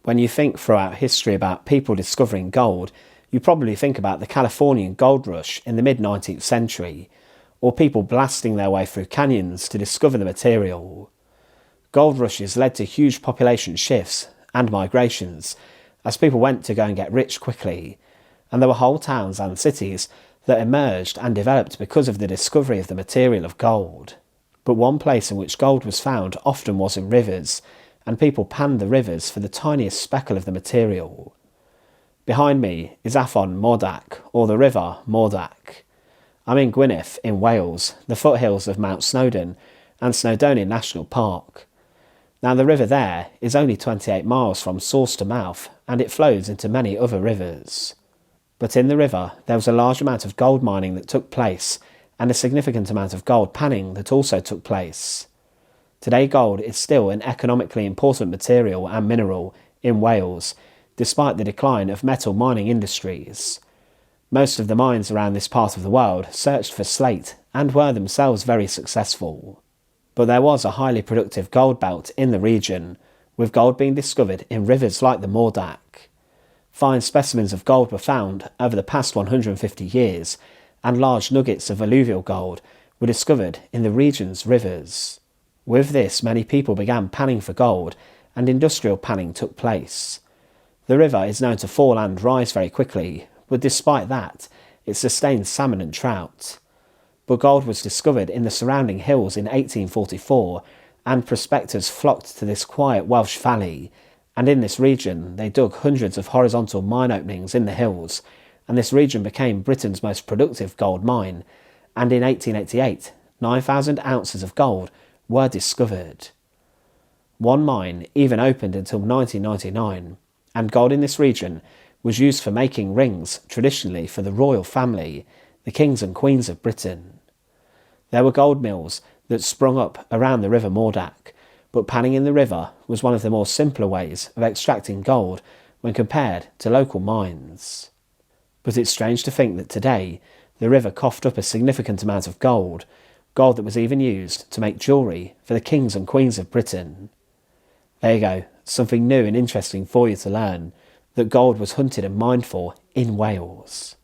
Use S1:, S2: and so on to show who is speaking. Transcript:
S1: When you think throughout history about people discovering gold, you probably think about the Californian gold rush in the mid-19th century, or people blasting their way through canyons to discover the material. Gold rushes led to huge population shifts and migrations, as people went to go and get rich quickly, and there were whole towns and cities that emerged and developed because of the discovery of the material of gold. But one place in which gold was found often was in rivers, and people panned the rivers for the tiniest speckle of the material. Behind me is River Mawwdach, or the River Mawwdach. I'm in Gwynedd in Wales, the foothills of Mount Snowdon and Snowdonian National Park. Now the river there is only 28 miles from source to mouth, and it flows into many other rivers. But in the river there was a large amount of gold mining that took place, and a significant amount of gold panning that also took place. Today gold is still an economically important material and mineral in Wales, despite the decline of metal mining industries. Most of the mines around this part of the world searched for slate and were themselves very successful. But there was a highly productive gold belt in the region, with gold being discovered in rivers like the Mawwdach. Fine specimens of gold were found over the past 150 years, and large nuggets of alluvial gold were discovered in the region's rivers. With this, many people began panning for gold, and industrial panning took place. The river is known to fall and rise very quickly, but despite that, it sustained salmon and trout. But gold was discovered in the surrounding hills in 1844, and prospectors flocked to this quiet Welsh valley, and in this region they dug hundreds of horizontal mine openings in the hills, and this region became Britain's most productive gold mine, and in 1888, 9,000 ounces of gold were discovered. One mine even opened until 1999, and gold in this region was used for making rings traditionally for the royal family, the kings and queens of Britain. There were gold mills that sprung up around the River Mawwdach, but panning in the river was one of the more simpler ways of extracting gold when compared to local mines. But it's strange to think that today the river coughed up a significant amount of gold that was even used to make jewellery for the kings and queens of Britain. There you go, something new and interesting for you to learn, that gold was hunted and mined for in Wales.